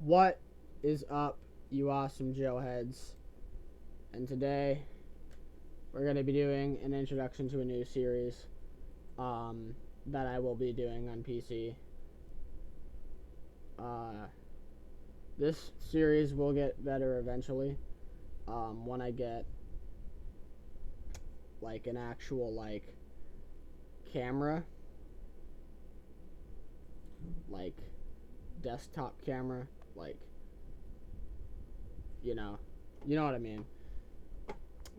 What is up, you awesome Joe heads? And today we're going to be doing an introduction to a new series that I will be doing on PC. Uh, this series will get better eventually when I get like an actual camera, like desktop camera, like you know, you know what I mean.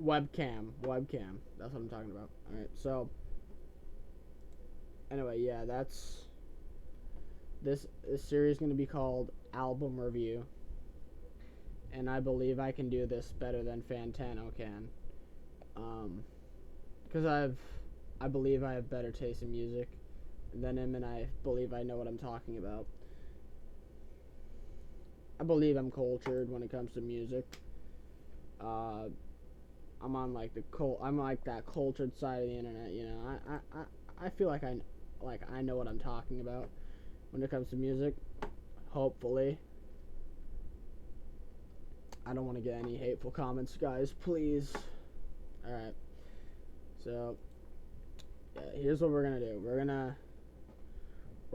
Webcam. That's what I'm talking about. All right. So anyway, yeah, that's this series is going to be called Album Review, and I believe I can do this better than Fantano can. Because I believe I have better taste in music than him, and I believe I know what I'm talking about. I believe I'm cultured when it comes to music. Uh, I'm on I'm like that cultured side of the internet. You know, I feel like I know what I'm talking about when it comes to music. Hopefully, I don't want to get any hateful comments, guys. Please. All right. So, yeah, here's what we're gonna do. We're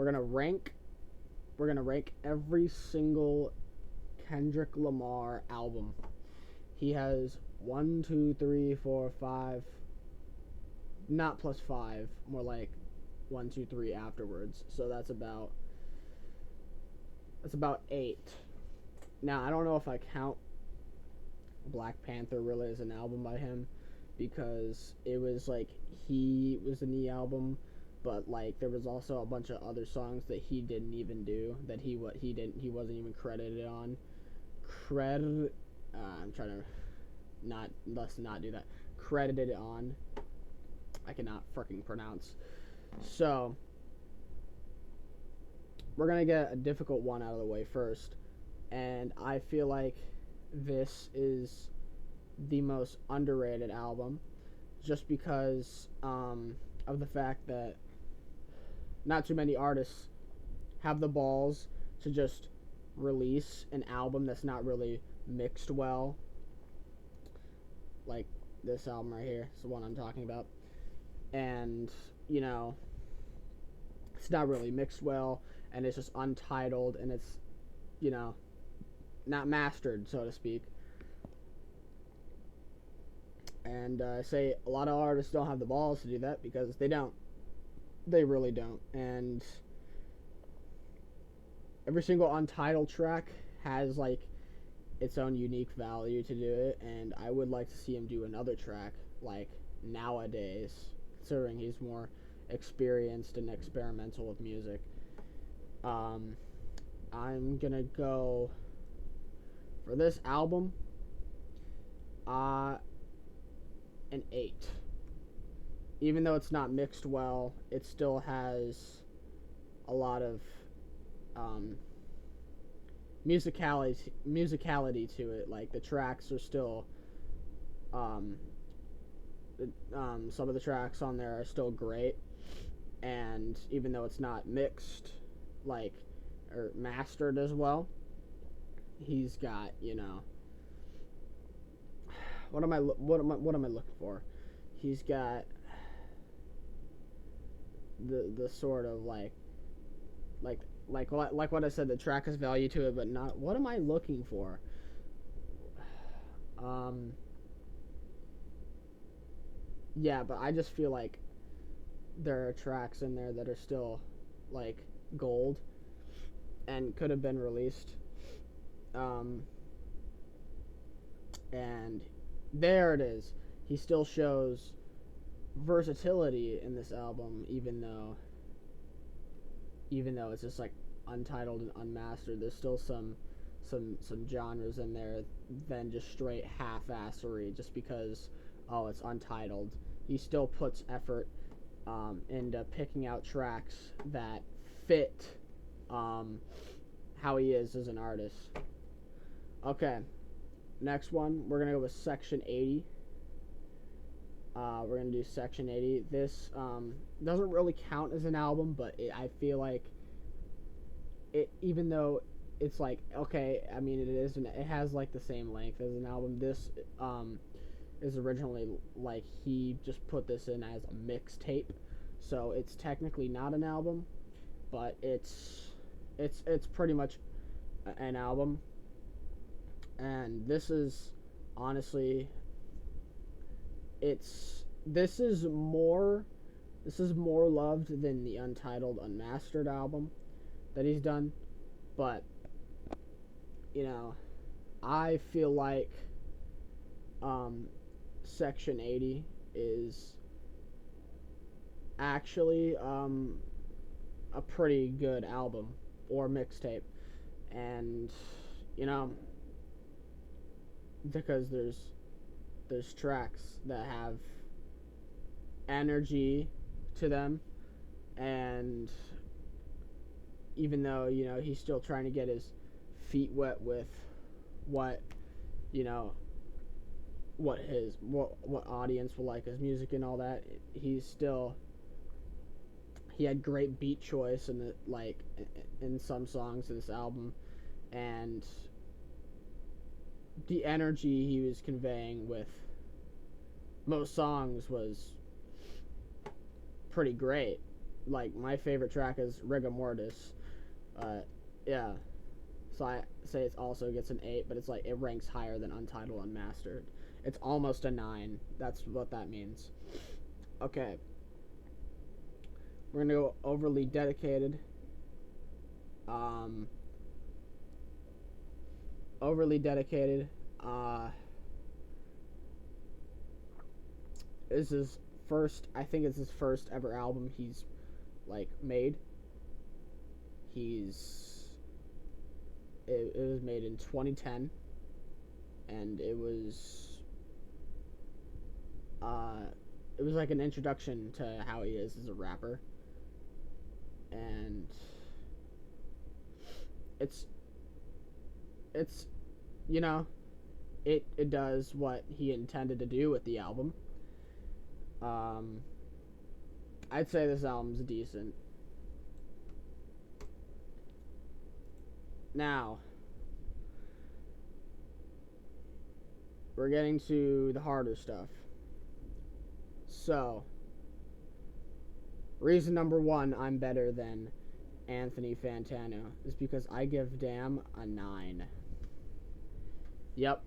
gonna rank. We're gonna rank every single Kendrick Lamar album. He has 1, 2, 3, 4, 5. Not plus 5. More like 1, 2, 3 afterwards. So that's about 8. Now I don't know if I count Black Panther really as an album by him, because it was like he was in the album, but like there was also a bunch of other songs that he didn't even do, that he wasn't even credited on. I'm trying to let's not do that. Credited on. I cannot freaking pronounce. So we're gonna get a difficult one out of the way first, and I feel like this is the most underrated album, just because of the fact that not too many artists have the balls to just release an album that's not really mixed well, like this album right here. It's the one I'm talking about. And, you know, it's not really mixed well, and it's just untitled, and it's, you know, not mastered, so to speak. And I say a lot of artists don't have the balls to do that because they don't. They really don't. And every single untitled track has like its own unique value to do it, and I would like to see him do another track like nowadays, considering he's more experienced and experimental with music. Um, I'm gonna go for this album. Uh, an 8. Even though it's not mixed well, it still has a lot of um, musicality to it. Like the tracks are still um, some of the tracks on there are still great, and even though it's not mixed like or mastered as well, he's got, you know, what am I looking for? He's got the sort of like like what I said. The track has value to it, but not. What am I looking for? Um. Yeah, but I just feel like there are tracks in there that are still like gold and could have been released. Um. And there it is. He still shows versatility in this album, even though it's just like untitled and unmastered. There's still some genres in there than just straight half-assery just because it's untitled. He still puts effort into picking out tracks that fit how he is as an artist. Okay, next one we're gonna go with Section 80. We're gonna do Section 80. This doesn't really count as an album, but I feel like it, even though it's like, okay, I mean, it has like the same length as an album. This is originally like he just put this in as a mixtape, so it's technically not an album, but it's pretty much an album. And this is honestly, it's this is more loved than the Untitled Unmastered album that he's done, but you know, I feel like um, Section 80 is actually a pretty good album or mixtape, and you know, because there's tracks that have energy to them, and even though he's still trying to get his feet wet with what you know what audience will like his music and all that, he had great beat choice in in some songs of this album, and the energy he was conveying with most songs was pretty great. Like, my favorite track is Rigor Mortis. Yeah, so I say it also gets an 8, but it's like it ranks higher than Untitled Unmastered. It's almost a 9. That's what that means. Okay, we're gonna go Overly Dedicated. Um, Overly Dedicated. Is his first. I think it's his first ever album he's like made. It was made in 2010, and uh, it was like an introduction to how he is as a rapper, and it's it's you know it does what he intended to do with the album. Um, I'd say this album's decent. Now, we're getting to the harder stuff. So, reason number one I'm better than Anthony Fantano is because I give Damn a 9. Yep.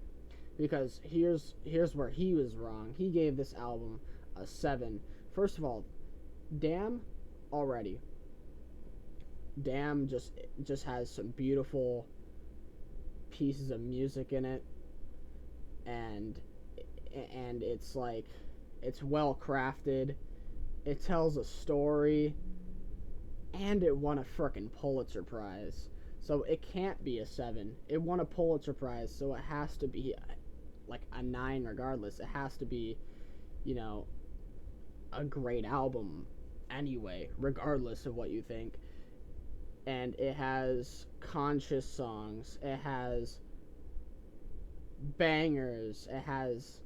Because here's where he was wrong. He gave this album a 7. First of all, Damn already. Damn just has some beautiful pieces of music in it, and it's like it's well crafted. It tells a story, and it won a frickin' Pulitzer Prize. So it can't be a 7. It won a Pulitzer Prize, so it has to be like a 9 regardless. It has to be, a great album anyway, regardless of what you think. And it has conscious songs. It has bangers. It has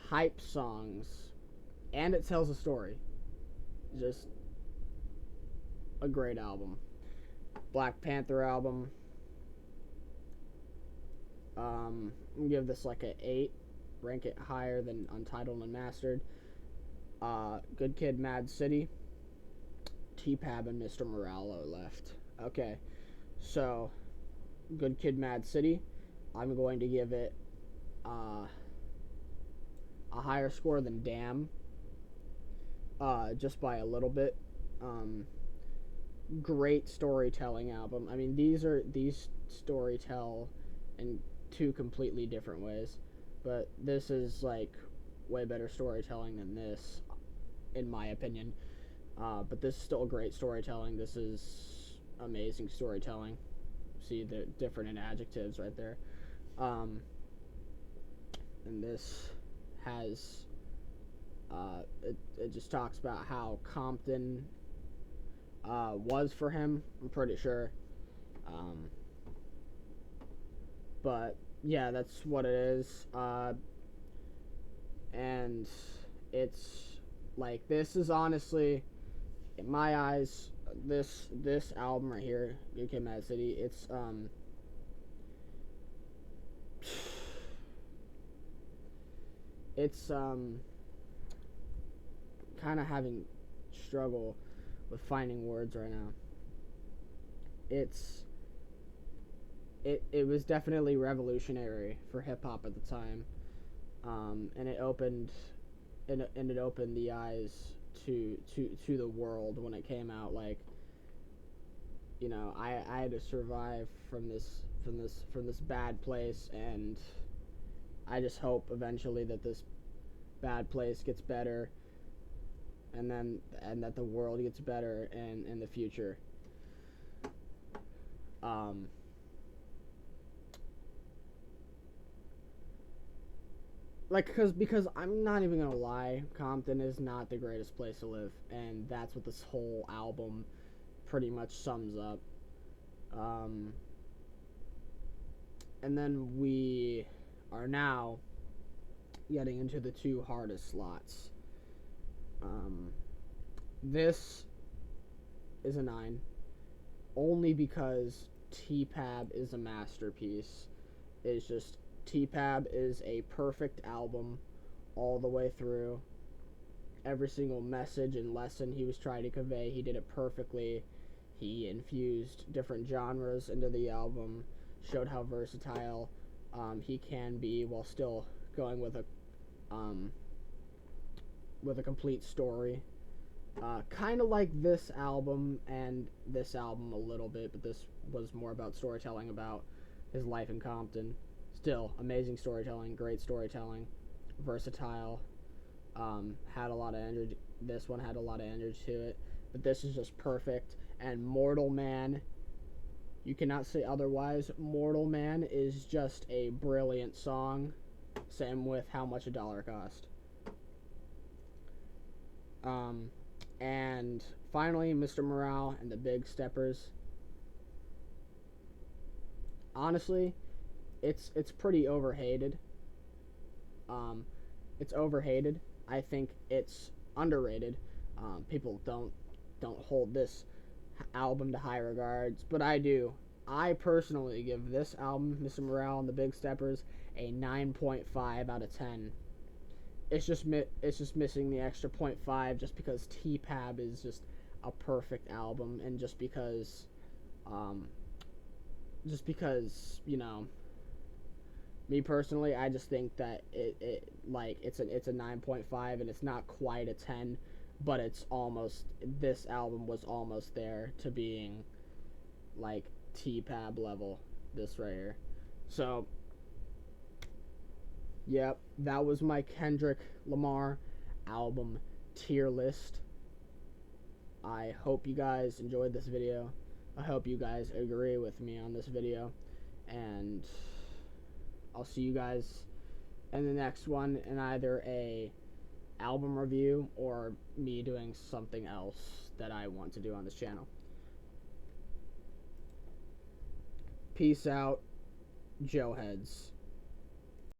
hype songs. And it tells a story. Just a great album. Black Panther album. I'm gonna give this like an 8. Rank it higher than Untitled Unmastered. Good Kid, Mad City. T-Pab and Mr. Morale left. Okay, so Good Kid, Mad City. I'm going to give it a higher score than Damn. Just by a little bit. Great storytelling album. I mean, these storytell in two completely different ways, but this is like way better storytelling than this, in my opinion. But this is still great storytelling. This is amazing storytelling. See the different in adjectives right there. And this has it just talks about how Compton was for him, I'm pretty sure. But yeah, that's what it is. And it's like, this is honestly, in my eyes, this album right here, Good Kid, Mad City, it's it's kind of having struggle with finding words right now. It's it was definitely revolutionary for hip hop at the time, and it opened the eyes to the world when it came out. Like, you know, I had to survive from this bad place, and I just hope eventually that this bad place gets better, and that the world gets better in the future. Um, like, because I'm not even gonna lie, Compton is not the greatest place to live, and that's what this whole album pretty much sums up. Um, and then we are now getting into the two hardest slots. Um, this is a 9, only because T-Pab is a masterpiece. It's just, T-Pab is a perfect album all the way through. Every single message and lesson he was trying to convey, he did it perfectly. He infused different genres into the album, showed how versatile he can be while still going with a complete story. Kind of like this album and this album a little bit, but this was more about storytelling about his life in Compton. Still, amazing storytelling, great storytelling, versatile. Had a lot of energy. This one had a lot of energy to it, but this is just perfect. And Mortal Man, you cannot say otherwise. Mortal Man is just a brilliant song. Same with How Much a Dollar Cost. And finally, Mr. Morale and the Big Steppers. Honestly, it's pretty overhated. It's overhated. I think it's underrated. People don't hold this album to high regards, but I do. I personally give this album, Mr. Morale and the Big Steppers, a 9.5 out of 10. It's just missing the extra 0.5 just because T-Pab is just a perfect album, and just because you know, me personally, I just think that it's a 9.5, and it's not quite a 10, but it's almost, this album was almost there to being like T-Pab level, this right here. So yep, that was my Kendrick Lamar album tier list. I hope you guys enjoyed this video. I hope you guys agree with me on this video, and I'll see you guys in the next one, in either a album review or me doing something else that I want to do on this channel. Peace out, Joe Heads.